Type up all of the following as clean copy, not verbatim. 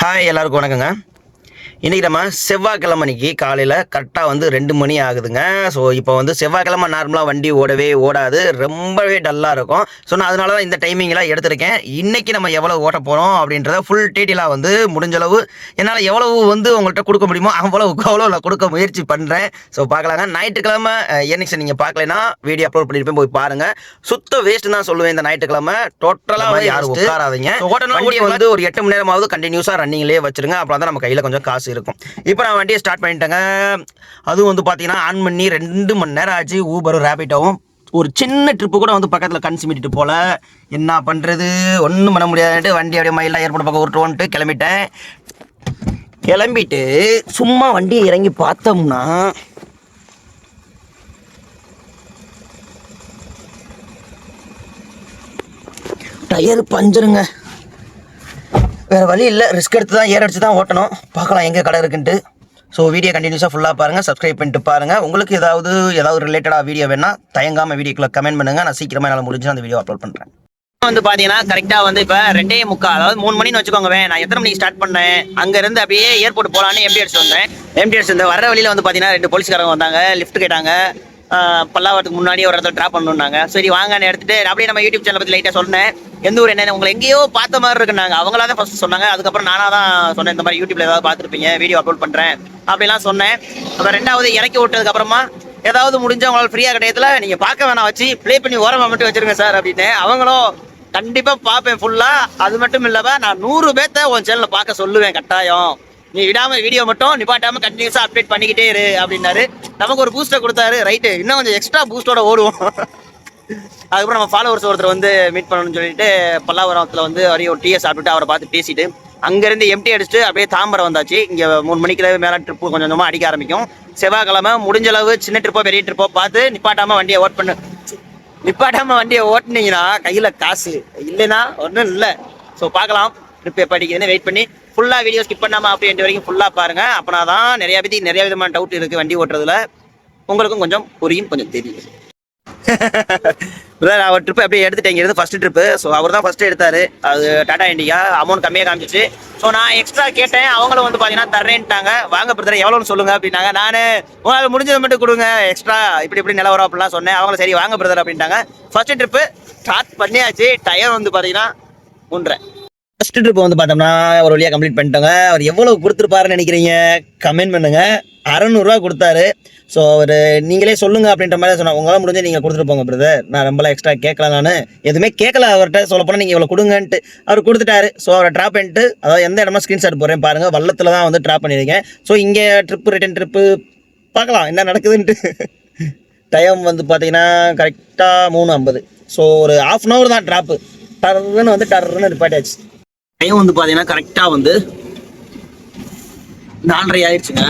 Hi எல்லாருக்கும் வணக்கங்க. இன்றைக்கி நம்ம செவ்வாய்க்கிழமைக்கு காலையில் கரெக்டாக வந்து 2 மணி ஆகுதுங்க. ஸோ இப்போ வந்து செவ்வாய்க்கிழமை நார்மலாக வண்டி ஓடாது, ரொம்பவே டல்லாக இருக்கும். ஸோ நான் அதனால தான் இந்த டைமிங்கெலாம் எடுத்திருக்கேன். இன்றைக்கி நம்ம எவ்வளோ ஓட்ட போகிறோம் அப்படின்றத ஃபுல் டீட்டெயிலாக வந்து முடிஞ்சளவு என்னால் எவ்வளவு வந்து உங்கள்கிட்ட கொடுக்க முடியுமோ அவ்வளோ நான் கொடுக்க முயற்சி பண்ணுறேன். ஸோ பார்க்கலாங்க. ஞாயிற்றுக்கிழமை என்னைக்கு நீங்கள் பார்க்கலைன்னா வீடியோ அப்லோட் பண்ணியிருப்பேன், போய் பாருங்கள். சுத்த வேஸ்ட்டு தான் சொல்லுவேன் இந்த ஞாயிற்றுக்கிழமை. டோட்டலாக யாரும் உட்காராதீங்க. வண்டியை வந்து ஒரு 8 மணி நேரமாவது கண்டினியூஸாக ரன்னிங்லேயே வச்சுருங்க. அப்புறம் தான் நம்ம கையில் கொஞ்சம் காசு இருக்கும். இப்போ நான் வண்டியை ஸ்டார்ட் பண்ணிட்டேங்க. அதுவும் வந்து பார்த்தீங்கன்னா ஆன் பண்ணி 2 மணி நேரம் ஆச்சு. ஊபரும் ரேபிட்டோவும் ஒரு சின்ன ட்ரிப்பு கூட வந்து பக்கத்தில் கண் சிமிட்டிட்டு போல. என்ன பண்ணுறது, ஒன்றும் பண்ண முடியாதுன்ட்டு வண்டி அப்படியே மயிலாக ஏற்பட பக்கம் உருட்டுவோன்ட்டு கிளம்பிட்டு சும்மா வண்டியை இறங்கி பார்த்தோம்னா டயர் பஞ்சருங்க. வேறு வழி இல்லை, ரிஸ்க் எடுத்து தான் ஏர் அடிச்சு தான் ஓட்டணும். பார்க்கலாம் எங்கே கடை இருக்குன்ட்டு. ஸோ வீடியோ கண்டினியூஸாக ஃபுல்லாக பாருங்கள், சப்ஸ்கிரைப் பண்ணிட்டு பாருங்கள். உங்களுக்கு ஏதாவது ரிலேட்டடாக வீடியோ வேணால் தயங்காமல் வீடியோக்குள்ளே கமெண்ட் பண்ணுங்கள். நான் சீக்கிரமாக என்னால் முடிஞ்சு அந்த வீடியோ அப்லோட் பண்ணுறேன். வந்து பார்த்தீங்கன்னா கரெக்டாக வந்து இப்போ 2:45, அதாவது 3 மணின்னு வச்சுக்கோங்க. நான் எத்தனை மணிக்கு ஸ்டார்ட் பண்ணேன், அங்கேருந்து அப்படியே ஏர்போர்ட் போகலான்னு எம்டிஎஸ் வந்தேன். எம்டிஎஸ் வந்து வர வழியில் வந்து பார்த்தீங்கன்னா 2 போலீஸ்காரங்க வந்தாங்க, லிஃப்ட் கேட்டாங்க. பல்லாவரத்துக்கு முன்னாடி ஒரு இடத்துல ட்ராப் பண்ணணுன்னாங்க. சரி வாங்கன்னு எடுத்துகிட்டு அப்படியே நம்ம யூடியூப் சேனல் பற்றி லைட்டாக சொன்னேன். எந்த ஊர் என்ன, உங்களை எங்கேயோ பார்த்த மாதிரி இருக்குன்னாங்க. அவங்களா தான் ஃபஸ்ட்டு சொன்னாங்க. அதுக்கப்புறம் நானாக தான் சொன்னேன், இந்த மாதிரி யூடியூப்ல ஏதாவது பார்த்துருப்பீங்க, வீடியோ அப்லோட் பண்ணுறேன் அப்படிலாம் சொன்னேன். அப்புறம் 2வது இறக்கி விட்டதுக்கப்புறமா ஏதாவது முடிஞ்ச உங்களால் ஃப்ரீயாக கிடையாதுல நீங்கள் பார்க்க வேணாம், வச்சு ப்ளே பண்ணி ஓரமாக மட்டும் வச்சுருங்க சார் அப்படின்னு. அவங்களும் கண்டிப்பாக பார்ப்பேன் ஃபுல்லாக. அது மட்டும் இல்லாமல் நான் 100 பேர்த்த உன் சேனலில் பார்க்க சொல்லுவேன் கட்டாயம். நீ விடாமல் வீடியோ மட்டும் நிப்பாட்டாமல் கண்டினியூஸாக அப்டேட் பண்ணிக்கிட்டே இரு அப்படின்னாரு. நமக்கு ஒரு பூஸ்டை கொடுத்தாரு. ரைட்டு, இன்னும் கொஞ்சம் எக்ஸ்ட்ரா பூஸ்டோட ஓடுவோம். அதுக்கப்புறம் நம்ம ஃபாலோவர்ஸ் ஒருத்தர் வந்து மீட் பண்ணணும்னு சொல்லிட்டு பல்லாவரத்தில் வந்து அப்படியே ஒரு டீயை சாப்பிட்டுட்டு அவரை பார்த்து பேசிட்டு அங்கேருந்து எம்டி அடிச்சுட்டு அப்படியே தாம்பரம் வந்தாச்சு. இங்கே 3 மணிக்கு மேலே ட்ரிப்பு கொஞ்சம் கொஞ்சமாக அடிக்க ஆரம்பிக்கும். செவ்வாய்க்கிழமை முடிஞ்சளவு சின்ன ட்ரிப்போ பெரிய ட்ரிப்போ பார்த்து நிப்பாட்டாமல் வண்டியை ஓட்டுனீங்கன்னா கையில் காசு இல்லைன்னா ஒன்றும் இல்லை. ஸோ பார்க்கலாம் ட்ரிப் எப்போ அடிக்குதுன்னு வெயிட் பண்ணி ஃபுல்லாக வீடியோ ஸ்கிப் பண்ணாமல் அப்படின்ற வரைக்கும் ஃபுல்லாக பாருங்கள். அப்போனா தான் நிறைய விதமான டவுட் இருக்குது வண்டி ஓட்டுறதுல. உங்களுக்கும் கொஞ்சம் புரியும், கொஞ்சம் தெரியும். அவர் ட்ரிப்பு அப்படியே எடுத்துட்டேன். இங்கே ஃபஸ்ட்டு ட்ரிப்பு. ஸோ அவர் தான் ஃபஸ்ட்டு எடுத்தார். அது டாடா இண்டிகா. அமௌண்ட் கம்மியாக காமிச்சிச்சு. ஸோ நான் எக்ஸ்ட்ரா கேட்டேன். அவங்களும் வந்து பார்த்தீங்கன்னா தரேன்ட்டாங்க. வாங்க பிரதர் எவ்வளோன்னு சொல்லுங்கள் அப்படின்னாங்க. நான் உங்களால் முடிஞ்சதை மட்டும் கொடுங்க, எக்ஸ்ட்ரா இப்படி நிலவரம் அப்படிலாம் சொன்னேன். அவங்களும் சரி வாங்க பிரதர் அப்படின்ட்டாங்க. ஃபஸ்ட்டு ட்ரிப்பு ஸ்டார்ட் பண்ணியாச்சு. டயர் வந்து பார்த்தீங்கன்னா 3.5. ஃபஸ்ட்டு ட்ரிப் வந்து பார்த்தோம்னா ஒரு வழியாக கம்ப்ளீட் பண்ணிட்டோங்க. அவர் எவ்வளோ கொடுத்துருப்பாருன்னு நினைக்கிறீங்க, கமெண்ட் பண்ணுங்கள். 600 கொடுத்தாரு. ஸோ அவர் நீங்களே சொல்லுங்கள் அப்படின்ற மாதிரி சொன்னால் உங்களால் முடிஞ்சு நீங்கள் கொடுத்துட்டு போங்க பிரதர், நான் ரொம்பலாம் எக்ஸ்ட்ரா கேட்கல, நான் எதுவுமே கேட்கல அவர்கிட்ட. சொல்ல போனால் நீங்கள் இவ்வளோ கொடுங்கன்ட்டு அவர் கொடுத்துட்டாரு. ஸோ அவரை ட்ராப் பண்ணிட்டு, அதாவது எந்த இடமா ஸ்க்ரீன்ஷாட் போடுறேன் பாருங்கள். வள்ளத்தில் தான் வந்து ட்ராப் பண்ணியிருக்கேன். ஸோ இங்கே ரிட்டன் ட்ரிப்பு பார்க்கலாம் என்ன நடக்குதுன்ட்டு. டைம் வந்து பார்த்தீங்கன்னா கரெக்டாக 3:50. ஸோ ஒரு 1/2 hour தான் ட்ராப்பு. டர்ன்னு ரிப்பாட்டாச்சு. டைம் வந்து பார்த்தீங்கன்னா கரெக்டாக வந்து 4:30 ஆயிடுச்சுங்க.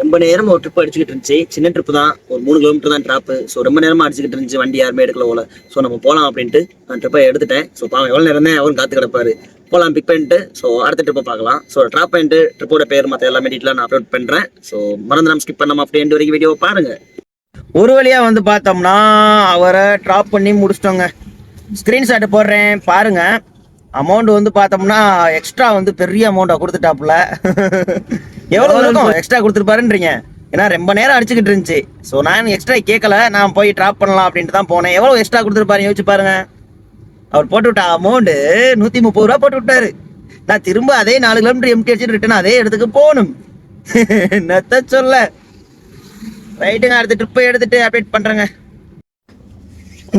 ரொம்ப நேரம் ஒரு ட்ரிப் அடிச்சுக்கிட்டு இருந்துச்சு. சின்ன ட்ரிப்பு தான், ஒரு 3 கிலோமீட்டர் தான் ட்ராப்பு. ஸோ ரொம்ப நேரமாக அடிச்சுக்கிட்டு இருந்துச்சு. வண்டி யாருமே எடுக்கல போல. ஸோ நம்ம போகலாம் அப்படின்ட்டு நான் ட்ரிப்பை எடுத்துட்டேன். ஸோ பாவம் எவ்வளோ நேரம் தான் அவரும் காத்து கிடப்பாரு. போகலாம் பிக் பண்ணிட்டு ஸோ அடுத்த ட்ரிப்பை பார்க்கலாம். ஸோ ட்ராப் பண்ணிட்டு ட்ரிப்போட பேர் மற்ற எல்லாமே டீட்டெயிலாக நான் அப்லோட் பண்ணுறேன். ஸோ மறந்து நம்ம ஸ்கிப் பண்ணாமல் அப்படியே வரைக்கும் வீடியோவை பாருங்கள். ஒரு வழியாக வந்து பார்த்தோம்னா அவரை ட்ராப் பண்ணி முடிச்சிட்டோங்க. ஸ்க்ரீன்ஷாட்டு போடுறேன் பாருங்கள். அமௌண்ட் வந்து பார்த்தோம்னா எக்ஸ்ட்ரா வந்து பெரிய அமௌண்ட்டாக கொடுத்துட்டாப்புல. எவ்வளோ இருக்கும் எக்ஸ்ட்ரா கொடுத்துருப்பாருன்றீங்க, ஏன்னா ரொம்ப நேரம் அடிச்சுக்கிட்டு இருந்துச்சு. ஸோ நான் எக்ஸ்ட்ரா கேட்கல, நான் போய் ட்ராப் பண்ணலாம் அப்படின்ட்டு தான் போனேன். எவ்வளோ எக்ஸ்ட்ரா கொடுத்துருப்பாரு யோசிச்சு பாருங்க. அவர் போட்டு விட்ட அமௌண்ட்டு 130 போட்டு விட்டாரு. நான் திரும்ப அதே 4 கிலோமீட்டர் எம்டி அடிச்சுட்டு ரிட்டன் அதே இடத்துக்கு போகணும். என்னத்த சொல்ல. ரைட்டுங்க, அடுத்த ட்ரிப்பை எடுத்துட்டு அப்டேட் பண்ணுறேங்க.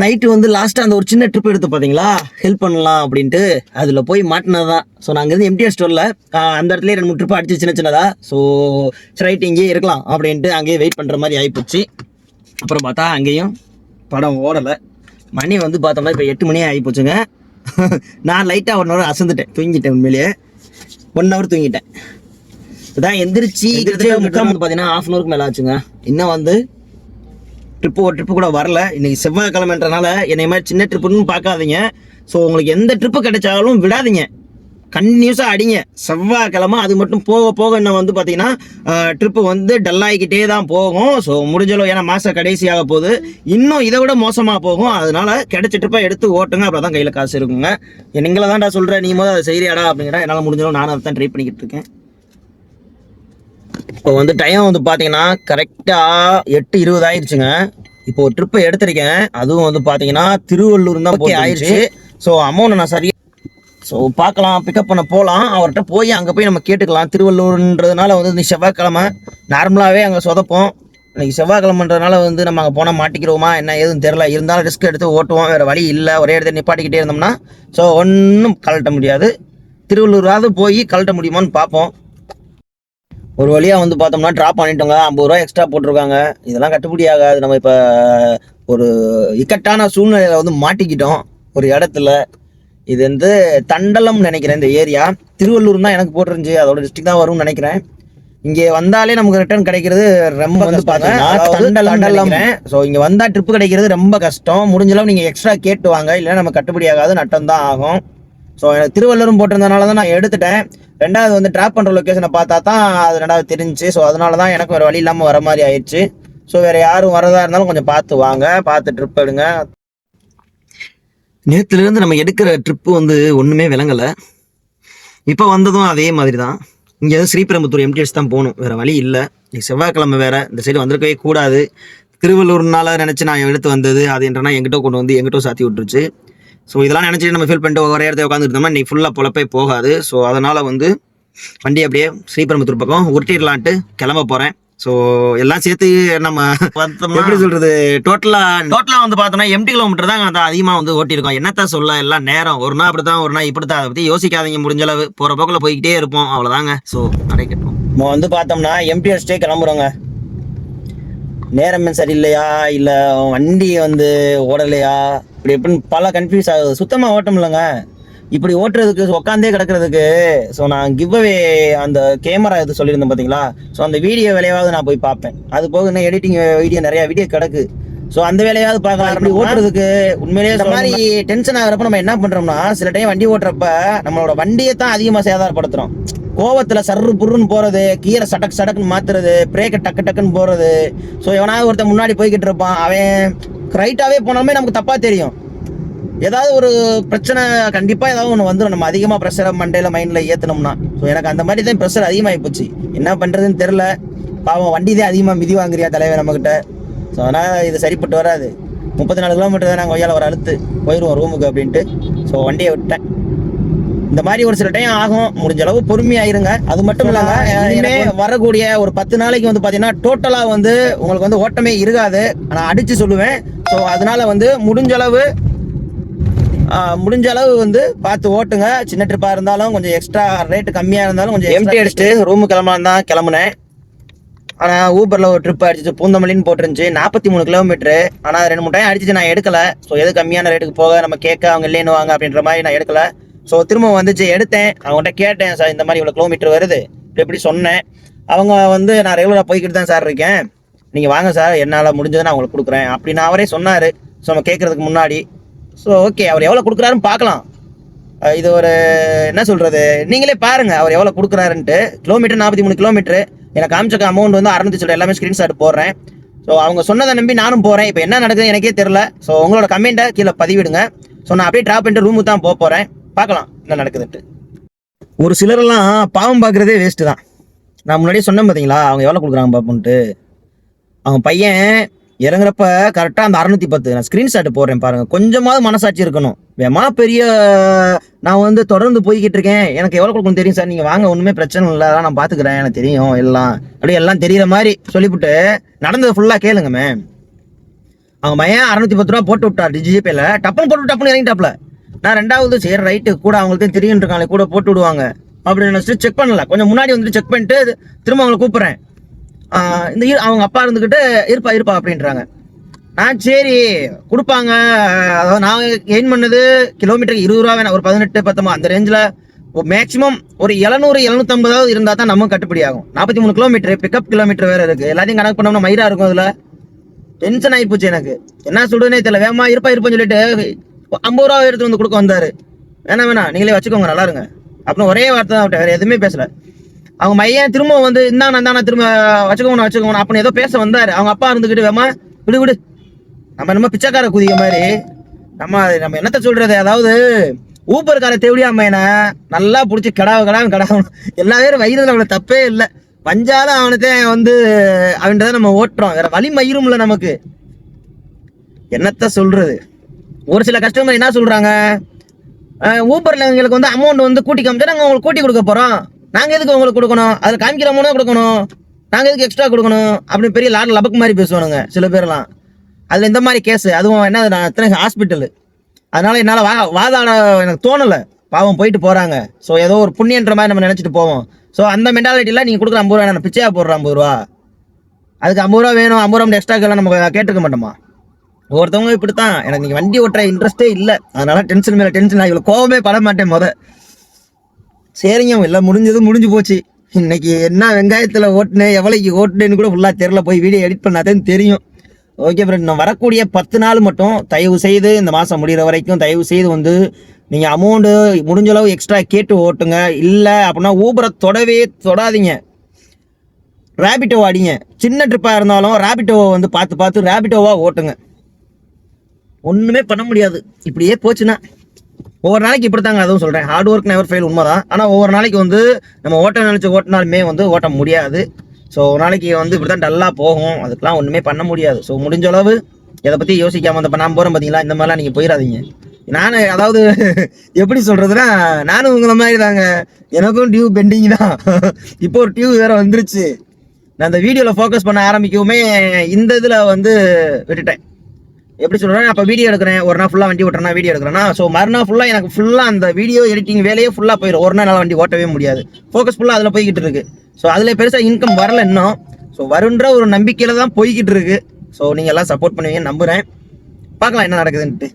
நைட்டு வந்து லாஸ்ட்டாக அந்த ஒரு சின்ன ட்ரிப் எடுத்து பார்த்தீங்களா, ஹெல்ப் பண்ணலாம் அப்படின்ட்டு அதில் போய் மாட்டினது தான். ஸோ நான் அங்கேருந்து எம்டிஆர் ஸ்டோரில் அந்த இடத்துல 2-3 ட்ரிப்பு அடிச்சு சின்னதாக. ஸோ ரைட்டு இங்கேயே இருக்கலாம் அப்படின்ட்டு அங்கேயே வெயிட் பண்ணுற மாதிரி ஆகிப்போச்சு. அப்புறம் பார்த்தா அங்கேயும் படம் ஓடலை. மணி வந்து பார்த்தோம்னா இப்போ 8 மணியே ஆகிப்போச்சுங்க. நான் லைட்டாக 1 hour அசந்துட்டேன், தூங்கிட்டேன். உண்மையிலேயே 1 hour தூங்கிட்டேன். இதான் எந்திரிச்சு முக்கால் வந்து பார்த்தீங்கன்னா 1/2 hour மேலே ஆச்சுங்க. இன்னும் வந்து ஒரு ட்ரிப்பு கூட வரல. இன்றைக்கி செவ்வாய்க்கிழமைன்றனால என்னை மாதிரி சின்ன ட்ரிப்புன்னு பார்க்காதீங்க. ஸோ உங்களுக்கு எந்த ட்ரிப்பு கிடைச்சாலும் விடாதீங்க. கண்டினியூஸாக அடிங்க. செவ்வாய்க்கிழமை அது மட்டும் போக போக இன்னும் வந்து பார்த்தீங்கன்னா ட்ரிப்பு வந்து டல்லாகிக்கிட்டே தான் போகும். ஸோ முடிஞ்சளவு ஏன்னா மாதம் கடைசியாக போகுது, இன்னும் இதை விட மோசமாக போகும். அதனால கிடைச்ச ட்ரிப்பை எடுத்து ஓட்டுங்க, அப்போ தான் கையில் காசு இருக்குங்க. நீங்கள தான்டா சொல்கிறேன், நீ அதை செய்கிறியாடா அப்படிங்கிற என்னால் முடிஞ்சளவு நானும் அதை தான் ட்ரை பண்ணிக்கிட்டு இருக்கேன். இப்போ வந்து டைம் வந்து பார்த்தீங்கன்னா கரெக்டாக 8:20 ஆயிடுச்சுங்க. இப்போ ஒரு ட்ரிப்பை எடுத்திருக்கேன், அதுவும் வந்து பார்த்தீங்கன்னா திருவள்ளூர் தான் போய் ஆயிடுச்சு. ஸோ அமௌண்ட் நான் சரியாக ஸோ பார்க்கலாம், பிக்கப் பண்ண போகலாம். அவர்கிட்ட போய் அங்கே போய் நம்ம கேட்டுக்கலாம். திருவள்ளூர்ன்றதுனால வந்து இந்த செவ்வாய்க்கிழமை நார்மலாகவே அங்கே சொதப்போம். இன்னைக்கு செவ்வாய்க்கிழமைன்றதுனால வந்து நம்ம அங்கே போனால் மாட்டிக்கிறோமா என்ன ஏதுன்னு தெரில. இருந்தாலும் ரிஸ்க் எடுத்து ஓட்டுவோம், வேறு வழி இல்லை. ஒரே இடத்துல நிப்பாட்டிக்கிட்டே இருந்தோம்னா ஸோ ஒன்றும் கழட்ட முடியாது. திருவள்ளூராவது போய் கழட்ட முடியுமான்னு பார்ப்போம். ஒரு வழியாக வந்து பார்த்தோம்னா ட்ராப் பண்ணிட்டோங்க. 50 ரூபா எக்ஸ்ட்ரா போட்டிருக்காங்க. இதெல்லாம் கட்டுப்படி ஆகாது. நம்ம இப்போ ஒரு இக்கட்டான சூழ்நிலையில் வந்து மாட்டிக்கிட்டோம் ஒரு இடத்துல. இது வந்து தண்டலம் நினைக்கிறேன் இந்த ஏரியா. திருவள்ளூர் தான் எனக்கு போட்டுருந்துச்சு, அதோட டிஸ்ட்ரிக்ட் தான் வரும்னு நினைக்கிறேன். இங்கே வந்தாலே நமக்கு ரிட்டர்ன் கிடைக்கிறது ரொம்ப வந்து பார்த்தீங்கன்னா. ஸோ இங்கே வந்தால் ட்ரிப்பு கிடைக்கிறது ரொம்ப கஷ்டம். முடிஞ்சளவு நீங்கள் எக்ஸ்ட்ரா கேட்டு வாங்க, இல்லைன்னா நம்ம கட்டுப்படி ஆகாது, நட்டம் தான் ஆகும். ஸோ எனக்கு திருவள்ளூரும் போட்டிருந்தனால தான் நான் எடுத்துட்டேன். ரெண்டாவது வந்து ட்ராப் பண்ணுற லொக்கேஷனை பார்த்தா தான் அது ரெண்டாவது தெரிஞ்சு. ஸோ அதனால தான் எனக்கு வேறு வழி இல்லாமல் வர மாதிரி ஆயிடுச்சு. ஸோ வேறு யாரும் வரதா இருந்தாலும் கொஞ்சம் பார்த்து வாங்க, பார்த்து ட்ரிப் எடுங்க. நேற்றுலேருந்து நம்ம எடுக்கிற ட்ரிப்பு வந்து ஒன்றுமே விளங்கலை. இப்போ வந்ததும் அதே மாதிரி தான். இங்கே வந்து ஸ்ரீபெரும்புத்தூர் எம்டிஎஸ் தான் போகணும், வேறு வழி இல்லை. செவ்வாய்க்கிழமை வேறு, இந்த சைடு வந்திருக்கவே கூடாது. திருவள்ளூர்னால நினச்சி நான் எடுத்து வந்தது அது என்றனா எங்கிட்ட கொண்டு வந்து எங்கிட்ட சாத்தி விட்டுருச்சு. ஸோ இதெல்லாம் நினச்சிட்டு நம்ம ஃபீல் பண்ணிட்டு ஒரே இடத்துல உட்காந்துருந்தோம்னா இன்றைக்கி ஃபுல்லாக பொழப்பே போகாது. ஸோ அதனால் வந்து வண்டி அப்படியே ஸ்ரீபெரும்புத்தூர் பக்கம் உருட்டிடலான்ட்டு கிளம்ப போகிறேன். ஸோ எல்லாம் சேர்த்து நம்ம எப்படி சொல்கிறது, டோட்டலாக வந்து பார்த்தோம்னா எம்டி கிலோமீட்டர் தான் அதை அதிகமாக வந்து ஓட்டியிருக்கோம். என்னத்தான் சொல்ல, எல்லாம் நேரம் ஒரு நாள் அப்படி தான், ஒரு நாள் இப்படி தான். அதை பற்றி யோசிக்காதீங்க, முடிஞ்சளவு போகிற போக்கில் போய்கிட்டே இருப்போம், அவ்வளோதாங்க. ஸோ அடைக்கட்டும். நம்ம வந்து பார்த்தோம்னா எம்டி அடிச்சிட்டே கிளம்புறோங்க. நேரமே சரியில்லையா, இல்லை வண்டி வந்து ஓடலையா, இப்படி எப்படின்னு பல கன்ஃபியூஸ் ஆகுது. சுத்தமாக ஓட்டம் இல்லைங்க. இப்படி ஓட்டுறதுக்கு உட்காந்தே கிடக்கிறதுக்கு ஸோ நான் கிவ் அவே அந்த கேமரா இது சொல்லியிருந்தேன் பார்த்தீங்களா. ஸோ அந்த வீடியோ வேலையாவது நான் போய் பார்ப்பேன். அது போக இன்னும் எடிட்டிங் வீடியோ நிறையா வீடியோ கிடக்கு. ஸோ அந்த வேலையாவது பார்க்கலாம். இப்படி ஓட்டுறதுக்கு உண்மையிலேயே இந்த மாதிரி டென்ஷன் ஆகிறப்ப நம்ம என்ன பண்ணுறோம்னா, சில டைம் வண்டி ஓட்டுறப்ப நம்மளோட வண்டியை தான் அதிகமாக சேதாரப்படுத்துகிறோம். கோவத்தில் சர்ரு புருன்னு போகிறது, கீரை சடக்குன்னு மாற்றுறது, பிரேக்கை டக்குன்னு போகிறது. ஸோ எவனாவது ஒருத்தன் முன்னாடி போய்கிட்டு இருப்பான், அவன் ரைட்டாகவே போனாலுமே நமக்கு தப்பாக தெரியும். ஏதாவது ஒரு பிரச்சனை கண்டிப்பாக ஏதாவது ஒன்று வந்துடும். நம்ம அதிகமாக ப்ரெஷரை மண்டையில் மைண்டில் ஏற்றினோம்னா. ஸோ எனக்கு அந்த மாதிரி தான் ப்ரெஷர் அதிகமாகி போச்சு. என்ன பண்ணுறதுன்னு தெரில. பாவம் வண்டி தான் அதிகமாக மிதி வாங்குறியா தலைவர் நம்மக்கிட்ட. ஸோ அதனால் இது சரிப்பட்டு வராது. 34 கிலோமீட்டர் தான் நாங்கள் ஒய்யால் ஒரு அழுத்து போயிடுவோம் ரூமுக்கு அப்படின்ட்டு. ஸோ வண்டியை விட்டேன். இந்த மாதிரி ஒரு சில டைம் ஆகும், முடிஞ்ச அளவு பொறுமையாயிருங்க. அது மட்டும் இல்லாமல் இனிமே வரக்கூடிய ஒரு 10 நாளைக்கு வந்து பார்த்தீங்கன்னா டோட்டலாக வந்து உங்களுக்கு வந்து ஓட்டமே இருக்காது, நான் அடித்து சொல்லுவேன். ஸோ அதனால வந்து முடிஞ்ச அளவு வந்து பார்த்து ஓட்டுங்க. சின்ன ட்ரிப்பாக இருந்தாலும் கொஞ்சம் எக்ஸ்ட்ரா ரேட்டு கம்மியாக இருந்தாலும் கொஞ்சம் எம்டி அடிச்சுட்டு ரூமுக்கு கிளம்பலாம் தான் கிளம்புனேன். ஆனால் ஊபரில் ஒரு ட்ரிப் அடிச்சிச்சு, பூந்தமல்லின்னு போட்டுருந்துச்சு, 43 கிலோமீட்டரு. ஆனால் 2-3 டைம் அடிச்சிச்சு, நான் எடுக்கலை. ஸோ எது கம்மியான ரேட்டுக்கு போக நம்ம கேட்க அவங்க இல்லைன்னு வாங்க அப்படின்ற மாதிரி நான் எடுக்கலை. ஸோ திரும்ப வந்துச்சு, எடுத்தேன். அவங்கள்ட்ட கேட்டேன், சார் இந்த மாதிரி இவ்வளோ கிலோமீட்டர் வருது எப்படி சொன்னேன். அவங்க வந்து நான் ரெகுலராக போய்கிட்டு தான் சார் இருக்கேன், நீங்கள் வாங்க சார் என்னால் முடிஞ்சதை நான் உங்களுக்கு கொடுக்குறேன் அப்படின்னு அவரே சொன்னார். ஸோ நம்ம கேட்குறதுக்கு முன்னாடி. ஸோ ஓகே, அவர் எவ்வளோ கொடுக்குறாருன்னு பார்க்கலாம். இது ஒரு என்ன சொல்கிறது, நீங்களே பாருங்கள் அவர் எவ்வளோ கொடுக்குறாருன்ட்டு. Kilometre 43 kilometre. எனக்கு காமிச்ச அமௌண்ட் வந்து 600 சொல்ல, எல்லாமே ஸ்க்ரீன்ஷாட் போடுறேன். ஸோ அவங்க சொன்னதை நம்பி நானும் போகிறேன். இப்போ என்ன நடக்குது எனக்கே தெரில. ஸோ உங்களோட கமெண்ட்டை கீழே பதிவிடுங்க. ஸோ நான் அப்படியே ட்ராப் பண்ணிட்டு ரூமுக்கு தான் போகிறேன். பார்க்கலாம் என்ன நடக்குதுன்ட்டு. ஒரு சிலரெல்லாம் பாவம் பார்க்குறதே வேஸ்ட்டு தான். நான் முன்னாடியே சொன்னேன் பார்த்தீங்களா, அவங்க எவ்வளோ கொடுக்குறாங்க பார்ப்போன்ட்டு. அவங்க பையன் இறங்குறப்ப கரெக்டாக அந்த 610 நான் ஸ்க்ரீன்ஷாட் போடுறேன் பாருங்கள். கொஞ்சமாவது மனசாட்சி இருக்கணும். வேமா பெரிய நான் வந்து தொடர்ந்து போய்கிட்டு இருக்கேன், எனக்கு எவ்வளோ கொடுக்கணும் தெரியும் சார், நீங்கள் வாங்க ஒன்றுமே பிரச்சனை இல்லை, அதான் நான் பார்த்துக்கிறேன், எனக்கு தெரியும் எல்லாம் அப்படியே எல்லாம் தெரிகிற மாதிரி சொல்லிவிட்டு நடந்தது ஃபுல்லாக கேளுங்க மேம். அவங்க பையன் 610 ரூபா போட்டு விட்டார் ஜிஜிபேல. டப்புன்னு இறங்கிட்டாப்ல. நான் ரெண்டாவது சரி ரைட்டு கூட அவங்களுக்கு தெரியும் இருக்காங்களே கூட போட்டு விடுவாங்க அப்படின்னு நினச்சிட்டு செக் பண்ணல. கொஞ்சம் முன்னாடி வந்துட்டு செக் பண்ணிட்டு திரும்ப அவங்களை கூப்பிட்றேன். இந்த அவங்க அப்பா இருந்துக்கிட்டு இருப்பா அப்படின்றாங்க. நான் சரி கொடுப்பாங்க. அதாவது நான் எயின் பண்ணது கிலோமீட்டருக்கு 20 ரூபா வேணாம், ஒரு 18-19 அந்த ரேஞ்சில் மேக்ஸிமம் ஒரு 700-750 இருந்தால் தான் நம்ம கட்டுப்படி ஆகும். 43 கிலோமீட்டரு பிக்கப் கிலோமீட்டர் வேறு இருக்குது. எல்லாத்தையும் கணக்கு பண்ணோம்னா மயிரா இருக்கும். அதில் டென்ஷன் ஆகிப்போச்சு எனக்கு. என்ன சொல்றதுனே தெரியல. வேமா இருப்பான்னு சொல்லிட்டு 50 ரூபா எடுத்து வந்து கொடுக்க வந்தாரு. வேணாம் நீங்களே வச்சுக்கோங்க, நல்லா இருங்க. அப்புறம் ஒரே வார்த்தை தான் விட்டேன், வேற எதுவுமே பேசல. அவங்க மையன் திரும்ப வந்து இந்தாண்ணா திரும்ப வச்சுக்கோணும் அப்படின்னு ஏதோ பேச வந்தாரு. அவங்க அப்பா இருந்துக்கிட்டு வேமா விடு விடு, நம்ம நம்ம பிச்சைக்கார குதிக்க மாதிரி நம்ம என்னத்த சொல்றது, அதாவது ஊப்பர்கார தேவடியா மையனை நல்லா பிடிச்சி கடாவும் எல்லா பேரும் வயிறுல அவனை தப்பே இல்லை, பஞ்சாலும் அவனுக்கு வந்து அவன்கிட்ட நம்ம ஓட்டுறோம், வேற வழி மயிரும்ல நமக்கு. என்னத்த சொல்றது, ஒரு சில கஸ்டமர் என்ன சொல்றாங்க, ஊப்பர்ல எங்களுக்கு வந்து அமௌண்ட் வந்து கூட்டி காமிச்சா நாங்கள் உங்களுக்கு கூட்டி கொடுக்க போறோம், நாங்கள் எதுக்கு உங்களுக்கு கொடுக்கணும், அதில் காமிக்கிற அமௌண்ட் கொடுக்கணும், நாங்கள் எதுக்கு எக்ஸ்ட்ரா கொடுக்கணும் அப்படின்னு பெரிய லாட் லபக்கு மாதிரி பேசுவானுங்க சில பேர்லாம். அதில் இந்த மாதிரி கேஸு, அதுவும் என்ன நான் எத்தனை ஹாஸ்பிட்டலு, அதனால என்னால் வாதாட எனக்கு தோணலை. பாவம் போயிட்டு போகிறாங்க. ஸோ ஏதோ ஒரு புண்ணியன்ற மாதிரி நம்ம நினச்சிட்டு போவோம். ஸோ அந்த மென்டாலிட்டியில் நீங்கள் கொடுக்குற 50 ரூபா நான் பிச்சையாக போடுறேன் 50 ரூபா, அதுக்கு 50 ரூபா வேணும், 50 ரூபா எக்ஸ்ட்ராக்கெல்லாம் நம்ம கேட்டுக்க மாட்டோமா? ஒவ்வொருத்தவங்க இப்படித்தான். எனக்கு நீங்கள் வண்டி ஓட்டுற இன்ட்ரெஸ்ட்டே இல்லை, அதனால டென்ஷன் மேலே டென்ஷன் ஆகி இவ்வளோ கோவமே பட மாட்டேன் சரிங்க, எல்லாம் முடிஞ்சு போச்சு. இன்னைக்கு என்ன வெங்காயத்தில் ஓட்டுனேன், எவ்வளோக்கு ஓட்டுனேன்னு கூட ஃபுல்லாக தெரில, போய் வீடியோ எடிட் பண்ணாதேன்னு தெரியும். ஓகே ஃப்ரெண்ட், நான் வரக்கூடிய 10 நாள் மட்டும் தயவு செய்து இந்த மாதம் முடிகிற வரைக்கும் தயவு செய்து வந்து நீங்கள் அமௌண்ட்டு முடிஞ்சளவு எக்ஸ்ட்ரா கேட்டு ஓட்டுங்க. இல்லை அப்படின்னா ஊபரை தொடாதீங்க, ரேபிட்டோ அடிங்க. சின்ன ட்ரிப்பாக இருந்தாலும் ரேபிட்டோவை வந்து பார்த்து ரேபிட்டோவாக ஓட்டுங்க. ஒன்றுமே பண்ண முடியாது இப்படியே போச்சுன்னா. ஒவ்வொரு நாளைக்கு இப்படி தாங்க, அதுவும் சொல்கிறேன், ஹார்ட் ஒர்க் நெவர் ஃபெயில், உண்மைதான். ஆனால் ஒவ்வொரு நாளைக்கு வந்து நம்ம ஓட்டினாலுமே வந்து ஓட்ட முடியாது. ஸோ ஒரு நாளைக்கு வந்து இப்படி தான் டல்லாக போகும், அதுக்கெலாம் ஒன்றுமே பண்ண முடியாது. ஸோ முடிஞ்ச அளவு இதை பற்றி யோசிக்காமல் இப்போ நான் போகிறேன் பார்த்தீங்களா, இந்த மாதிரிலாம் நீங்கள் போயிடாதீங்க. நான் அதாவது எப்படி சொல்கிறதுனா, நானும் உங்களை மாதிரி தாங்க, எனக்கும் டியூ பெண்டிங் தான். இப்போ ஒரு டியூ வேறு வந்துருச்சு. நான் இந்த வீடியோவில் ஃபோக்கஸ் பண்ண ஆரம்பிக்கவுமே இந்த இதில் வந்து விட்டுட்டேன். எப்படி சொல்கிறேன், அப்போ வீடியோ எடுக்கிறேன், ஒரு நாள் ஃபுல்லாக வண்டி ஓட்டுறேன்னா வீடியோ எடுக்கிறேன்னா, ஸோ மறுநாள் ஃபுல்லாக எனக்கு ஃபுல்லாக அந்த வீடியோ எடிட்டிங் வேலையே ஃபுல்லாக போயிடும். ஒரு நாள் வண்டி ஓட்டவே முடியாது, ஃபோக்கஸ் ஃபுல்லாக அதில் போய்கிட்டு இருக்கு. ஸோ அதில் பெருசாக இன்கம் வரல இன்னும். ஸோ வருன்ற ஒரு நம்பிக்கையில் தான் போய்கிட்டு இருக்கு. ஸோ நீங்கள் எல்லாம் சப்போர்ட் பண்ணுவீங்கன்னு நம்புகிறேன். பார்க்கலாம் என்ன நடக்குதுன்ட்டு.